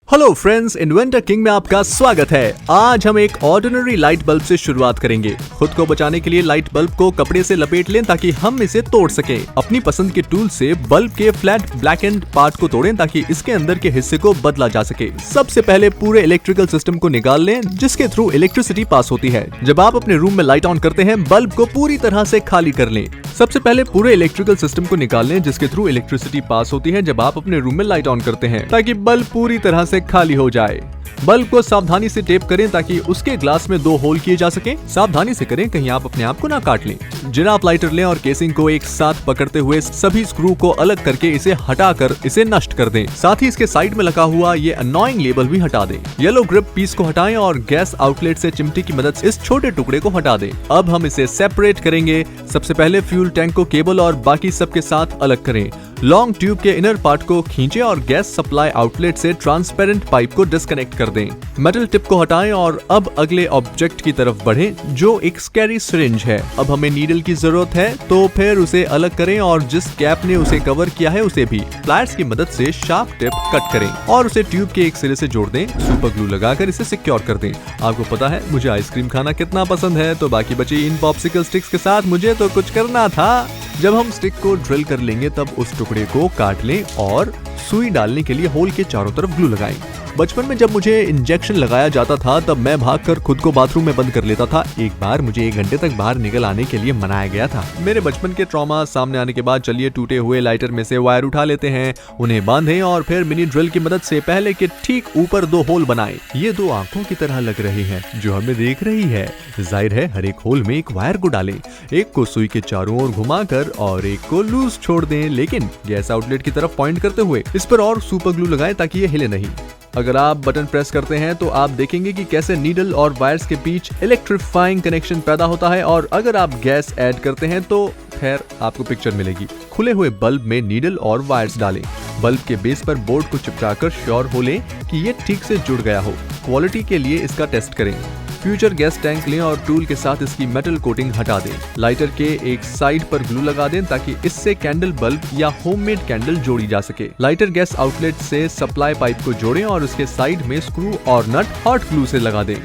Hello friends, inventor king में आपका स्वागत है। आज हम एक ऑर्डिनरी लाइट बल्ब से शुरुआत करेंगे। खुद को बचाने के लिए लाइट बल्ब को कपड़े से लपेट लें ताकि हम इसे तोड़ सकें। अपनी पसंद के टूल से बल्ब के फ्लैट ब्लैक एंड पार्ट को तोड़ें ताकि इसके अंदर के हिस्से को बदला जा सके। सबसे पहले पूरे इलेक्ट्रिकल सिस्टम को निकाल लें जिसके थ्रू इलेक्ट्रिसिटी पास होती है। जब आप अपने रूम में लाइट ऑन करते हैं, बल्ब को पूरी तरह से खाली कर लें। सबसे पहले पूरे इलेक्ट्रिकल सिस्टम को निकाल लें जिसके थ्रू इलेक्ट्रिसिटी पास होती है जब आप अपने रूम में लाइट ऑन करते हैं, ताकि बल्ब पूरी तरह से खाली हो जाए। बल्ब को सावधानी से टेप करें ताकि उसके ग्लास में 2 होल किए जा सके। सावधानी से करें, कहीं आप अपने आप को ना काट लें। जिराफ लाइटर लें और केसिंग को एक साथ पकड़ते हुए सभी स्क्रू को अलग करके इसे हटाकर इसे नष्ट कर दें। साथ ही इसके साइड में लगा हुआ ये अननोइंग लेबल भी हटा दें। येलो ग्रिप पीस को हटाएं और गैस आउटलेट से चिमटी की मदद से इस छोटे टुकड़े को हटा दें। अब हम इसे सेपरेट करेंगे। सबसे पहले फ्यूल टैंक को केबल और बाकी सब के साथ अलग करें। लॉन्ग ट्यूब के इनर पार्ट को खींचें और गैस सप्लाई आउटलेट से ट्रांसपेरेंट पाइप को डिस्कनेक्ट कर दें। मेटल टिप को हटाएं और अब अगले ऑब्जेक्ट की तरफ बढ़ें जो एक स्कैरी सिरिंज है। अब हमें नीडल की जरूरत है तो फिर उसे अलग करें और जिस कैप ने उसे कवर किया है उसे भी प्लायर्स की मदद से शार्प टिप कट करें और उसे ट्यूब के एक सिरे से जोड़ दें। सुपर ग्लू लगाकर इसे सिक्योर कर दें। आपको पता है मुझे आइसक्रीम खाना कितना पसंद है, तो बाकी बची इन पॉप्सिकल स्टिक्स के साथ मुझे तो कुछ करना था। जब हम स्टिक को ड्रिल कर लेंगे तब उस टुकड़े को काट लें और सुई डालने के लिए होल के चारों तरफ ग्लू लगाएं। बचपन में जब मुझे इंजेक्शन लगाया जाता था तब मैं भागकर खुद को बाथरूम में बंद कर लेता था। एक बार मुझे 1 घंटे तक बाहर निकल आने के लिए मनाया गया था। मेरे बचपन के ट्रॉमा सामने आने के बाद चलिए टूटे हुए लाइटर में से वायर उठा लेते हैं, उन्हें बांधें और फिर मिनी ड्रिल की मदद से पहले के ठीक ऊपर 2 होल बनाएं। ये 2 आंखों की तरह लग रही हैं जो हमें देख रही है। जाहिर है हर एक होल में एक वायर को डालें। एक को सुई के चारों ओर घुमाकर और एक को लूज छोड़ दें, लेकिन गैस आउटलेट की तरफ पॉइंट करते हुए। इस पर और सुपर ग्लू लगाएं ताकि ये हिले नहीं। अगर आप बटन प्रेस करते हैं तो आप देखेंगे कि कैसे नीडल और वायर्स के बीच इलेक्ट्रीफाइंग कनेक्शन पैदा होता है, और अगर आप गैस ऐड करते हैं तो फिर आपको पिक्चर मिलेगी। खुले हुए बल्ब में नीडल और वायर्स डालें। बल्ब के बेस पर बोर्ड को चिपकाकर श्योर हो लें कि ये ठीक से जुड़ गया हो। क्वालिटी के लिए इसका टेस्ट करें। फ्यूचर गैस टैंक लें और टूल के साथ इसकी मेटल कोटिंग हटा दें। लाइटर के एक साइड पर ग्लू लगा दें ताकि इससे कैंडल बल्ब या होममेड कैंडल जोड़ी जा सके। लाइटर गैस आउटलेट से सप्लाई पाइप को जोड़ें और उसके साइड में स्क्रू और नट हॉट ग्लू से लगा दें।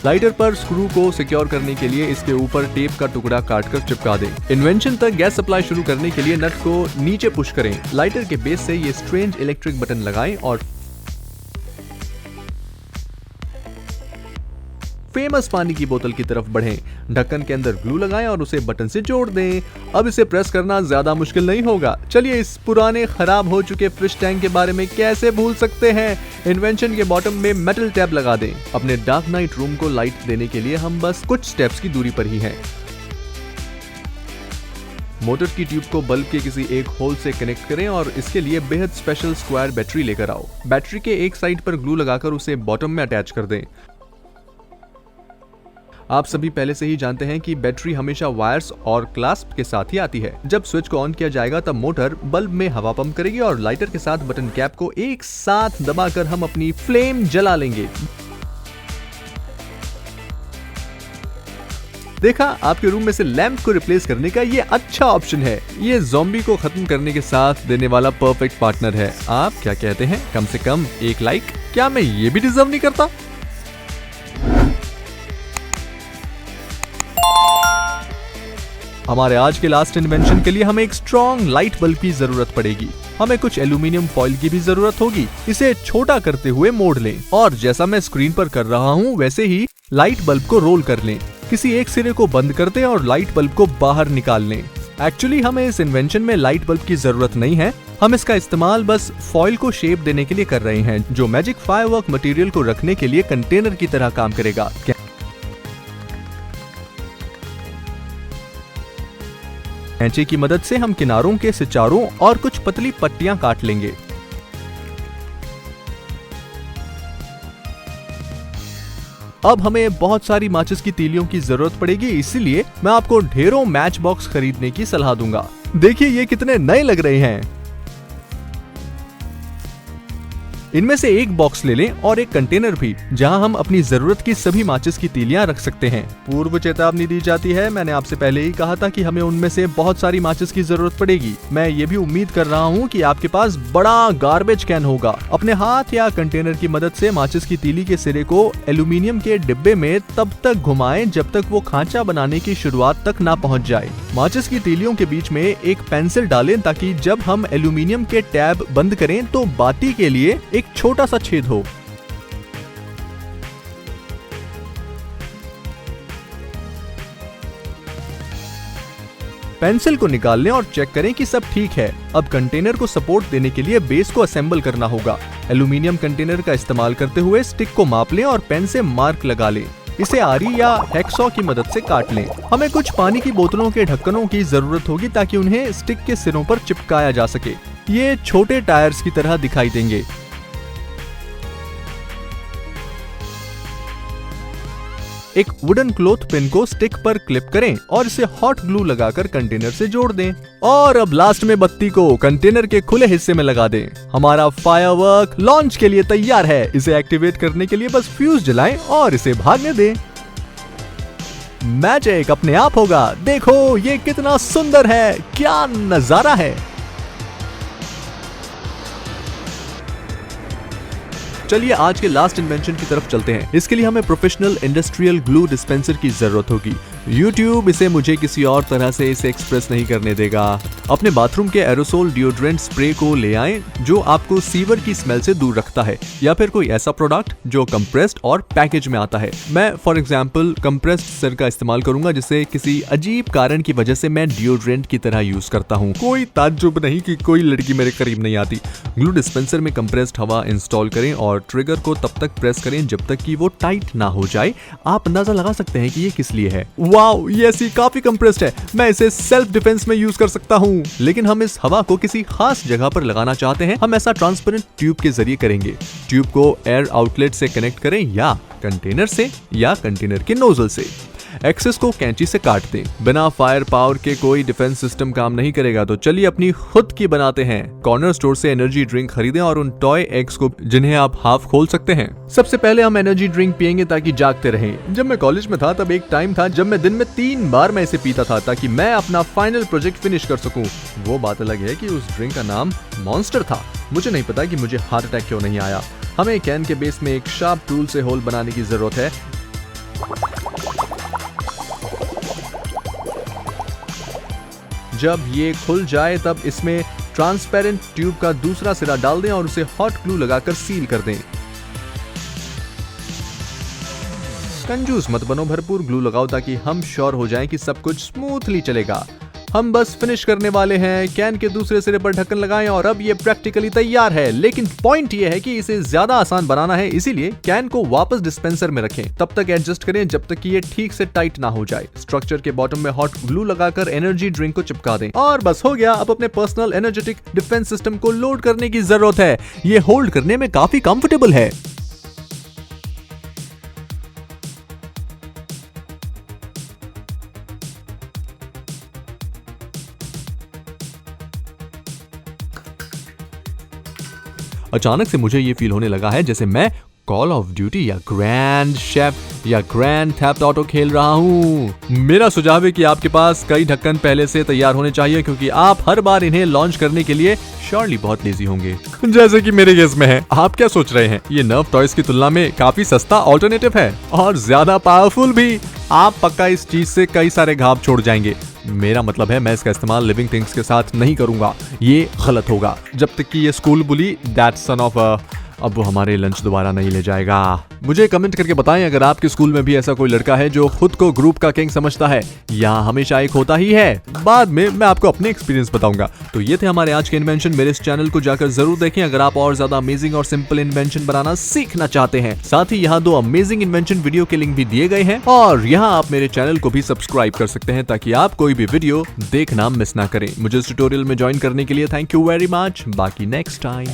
लाइटर पर स्क्रू को सिक्योर करने के लिए इसके ऊपर टेप का टुकड़ा काटकर चिपका दें। इन्वेंशन तक गैस सप्लाई शुरू करने के लिए नट को नीचे पुश करें। लाइटर के बेस से ये स्ट्रेंज इलेक्ट्रिक बटन लगाएं और फेमस पानी की बोतल की तरफ बढ़ें। ढक्कन के अंदर ग्लू लगाएं और उसे बटन से जोड़ दें। अब इसे प्रेस करना ज्यादा मुश्किल नहीं होगा। चलिए इस पुराने खराब हो चुके फिश टैंक के बारे में कैसे भूल सकते हैं। इन्वेंशन के बॉटम में मेटल टैप लगा दें। अपने डार्क नाइट रूम को लाइट देने के लिए हम बस कुछ स्टेप्स की दूरी पर ही हैं। मोटर की ट्यूब को बल्ब के किसी एक होल से कनेक्ट करें और इसके लिए बेहद स्पेशल स्क्वायर बैटरी लेकर आओ। बैटरी के एक साइड पर ग्लू लगाकर उसे बॉटम में अटैच कर दें। आप सभी पहले से ही जानते हैं कि बैटरी हमेशा वायर्स और क्लास्प के साथ ही आती है। जब स्विच को ऑन किया जाएगा तब मोटर बल्ब में हवा पंप करेगी और लाइटर के साथ बटन कैप को एक साथ दबाकर हम अपनी फ्लेम जला लेंगे। देखा, आपके रूम में से लैंप को रिप्लेस करने का ये अच्छा ऑप्शन है। ये ज़ॉम्बी को खत्म करने के साथ देने वाला परफेक्ट पार्टनर है। आप क्या कहते हैं? कम से कम एक लाइक। क्या मैं ये भी डिजर्व नहीं करता? हमारे आज के लास्ट इन्वेंशन के लिए हमें एक स्ट्रॉन्ग लाइट बल्ब की जरूरत पड़ेगी। हमें कुछ एल्यूमिनियम फॉइल की भी जरूरत होगी। इसे छोटा करते हुए मोड़ लें और जैसा मैं स्क्रीन पर कर रहा हूँ वैसे ही लाइट बल्ब को रोल कर लें। किसी एक सिरे को बंद कर दें और लाइट बल्ब को बाहर निकाल लें। एक्चुअली हमें इस इन्वेंशन में लाइट बल्ब की जरूरत नहीं है। हम इसका इस्तेमाल बस फॉइल को शेप देने के लिए कर रहे हैं जो मैजिक फायरवर्क मटेरियल को रखने के लिए कंटेनर की तरह काम करेगा। कैंची की मदद से हम किनारों के सिचारों और कुछ पतली पट्टियां काट लेंगे। अब हमें बहुत सारी माचिस की तीलियों की जरूरत पड़ेगी, इसीलिए मैं आपको ढेरों मैच बॉक्स खरीदने की सलाह दूंगा। देखिए ये कितने नए लग रहे हैं। इनमें से एक बॉक्स ले लें और एक कंटेनर भी, जहां हम अपनी जरूरत की सभी माचिस की तीलियां रख सकते हैं। पूर्व चेतावनी दी जाती है, मैंने आपसे पहले ही कहा था कि हमें उनमें से बहुत सारी माचिस की जरूरत पड़ेगी। मैं ये भी उम्मीद कर रहा हूँ कि आपके पास बड़ा गार्बेज कैन होगा। अपने हाथ या कंटेनर की मदद से माचिस की तीली के सिरे को एल्यूमिनियम के डिब्बे में तब तक घुमाएं जब तक वो खांचा बनाने की शुरुआत तक ना पहुंच जाए। माचिस की तीलियों के बीच में एक पेंसिल डालें ताकि जब हम एल्यूमिनियम के टैब बंद करें तो बाती के लिए एक छोटा सा छेद हो। पेंसिल को निकाल लें और चेक करें कि सब ठीक है। अब कंटेनर को सपोर्ट देने के लिए बेस को असेंबल करना होगा। एल्यूमिनियम कंटेनर का इस्तेमाल करते हुए स्टिक को माप लें और पेन से मार्क लगा लें। इसे आरी या हैक्सॉ की मदद से काट लें। हमें कुछ पानी की बोतलों के ढक्कनों की जरूरत होगी ताकि उन्हें स्टिक के सिरों पर चिपकाया जा सके। ये छोटे टायर्स की तरह दिखाई देंगे। एक वुडन क्लॉथ पिन को स्टिक पर क्लिप करें और इसे हॉट ग्लू लगाकर कंटेनर से जोड़ दें। और अब लास्ट में बत्ती को कंटेनर के खुले हिस्से में लगा दें। हमारा फायरवर्क लॉन्च के लिए तैयार है। इसे एक्टिवेट करने के लिए बस फ्यूज जलाएं और इसे भागने दें। मैजिक अपने आप होगा। देखो ये कितना सुंदर है, क्या नजारा है। चलिए आज के लास्ट इन्वेंशन की तरफ चलते हैं। इसके लिए हमें प्रोफेशनल इंडस्ट्रियल ग्लू डिस्पेंसर की जरूरत होगी। YouTube इसे मुझे किसी और तरह से इसे एक्सप्रेस नहीं करने देगा। अपने बाथरूम के एरोसोल डिओड्रेंट स्प्रे को ले आएं जो आपको सीवर की स्मेल से दूर रखता है, या फिर कोई ऐसा प्रोडक्ट जो कंप्रेस्ड और पैकेज में आता है। मैं फॉर एग्जांपल कंप्रेस्ड सिर का इस्तेमाल करूंगा, जिसे किसी अजीब कारण की वजह से मैं डिओड्रेंट की तरह यूज करता हूं। कोई ताज्जुब नहीं कि कोई लड़की मेरे करीब नहीं आती। ग्लू डिस्पेंसर में कंप्रेस्ड हवा इंस्टॉल करें और ट्रिगर को तब तक प्रेस करें जब तक कि वो टाइट ना हो जाए। आप अंदाजा लगा सकते हैं कि ये किस लिए है। वाओ, ये ऐसी काफी कंप्रेस्ड है, मैं इसे सेल्फ डिफेंस में यूज कर सकता हूँ। लेकिन हम इस हवा को किसी खास जगह पर लगाना चाहते हैं। हम ऐसा ट्रांसपेरेंट ट्यूब के जरिए करेंगे। ट्यूब को एयर आउटलेट से कनेक्ट करें या कंटेनर से या कंटेनर के नोजल से। एक्सेस को कैंची से काट दें। बिना फायर पावर के कोई डिफेंस सिस्टम काम नहीं करेगा, तो चलिए अपनी खुद की बनाते हैं। कॉर्नर स्टोर से एनर्जी ड्रिंक खरीदें और उन टॉय एग्स को जिन्हें आप हाफ खोल सकते हैं। सबसे पहले हम एनर्जी ड्रिंक पियेंगे ताकि जागते रहें। जब मैं कॉलेज में था तब एक टाइम था जब मैं दिन में 3 बार मैं इसे पीता था ताकि मैं अपना फाइनल प्रोजेक्ट फिनिश कर सकूं। वो बात अलग है कि उस ड्रिंक का नाम मॉन्स्टर था। मुझे नहीं पता कि मुझे हार्ट अटैक क्यों नहीं आया। हमें कैन के बेस में एक शार्प टूल से होल बनाने की जरूरत है। जब ये खुल जाए तब इसमें ट्रांसपेरेंट ट्यूब का दूसरा सिरा डाल दें और उसे हॉट ग्लू लगाकर सील कर दें। कंजूस मत बनो, भरपूर ग्लू लगाओ ताकि हम श्योर हो जाएं कि सब कुछ स्मूथली चलेगा। हम बस फिनिश करने वाले हैं। कैन के दूसरे सिरे पर ढक्कन लगाएं और अब ये प्रैक्टिकली तैयार है। लेकिन पॉइंट ये है कि इसे ज्यादा आसान बनाना है, इसीलिए कैन को वापस डिस्पेंसर में रखें। तब तक एडजस्ट करें जब तक कि ये ठीक से टाइट ना हो जाए। स्ट्रक्चर के बॉटम में हॉट ग्लू लगाकर एनर्जी ड्रिंक को चिपका दें और बस हो गया। अब अपने पर्सनल एनर्जेटिक डिफेंस सिस्टम को लोड करने की जरूरत है। ये होल्ड करने में काफी कंफर्टेबल है। अचानक से मुझे ये फील होने लगा है जैसे मैं कॉल ऑफ ड्यूटी या ग्रैंड शेफ या ग्रैंड थेफ्ट ऑटो खेल रहा हूँ। मेरा सुझाव है कि आपके पास कई ढक्कन पहले से तैयार होने चाहिए, क्योंकि आप हर बार इन्हें लॉन्च करने के लिए श्योरली बहुत लेजी होंगे, जैसे कि मेरे केस में है। आप क्या सोच रहे हैं? ये नर्व टॉयज की तुलना में काफी सस्ता ऑल्टरनेटिव है और ज्यादा पावरफुल भी। आप पक्का इस चीज से कई सारे घाव छोड़ जाएंगे। मेरा मतलब है मैं इसका इस्तेमाल लिविंग थिंग्स के साथ नहीं करूंगा, ये गलत होगा। जब तक कि ये school bully that son of अब वो हमारे लंच दोबारा नहीं ले जाएगा। मुझे कमेंट करके बताएं अगर आपके स्कूल में भी ऐसा कोई लड़का है जो खुद को ग्रुप का किंग समझता है, या हमेशा एक होता ही है। बाद में मैं आपको अपने एक्सपीरियंस बताऊंगा। तो ये थे हमारे आज के इन्वेंशन। मेरे इस चैनल को जाकर जरूर देखें अगर आप और ज्यादा अमेजिंग और सिंपल इन्वेंशन बनाना सीखना चाहते हैं। साथ ही यहाँ 2 अमेजिंग इन्वेंशन वीडियो के लिंक भी दिए गए हैं और यहाँ आप मेरे चैनल को भी सब्सक्राइब कर सकते हैं ताकि आप कोई भी वीडियो देखना मिस ना करें। मुझे इस ट्यूटोरियल में ज्वाइन करने के लिए थैंक यू वेरी मच। बाकी नेक्स्ट टाइम।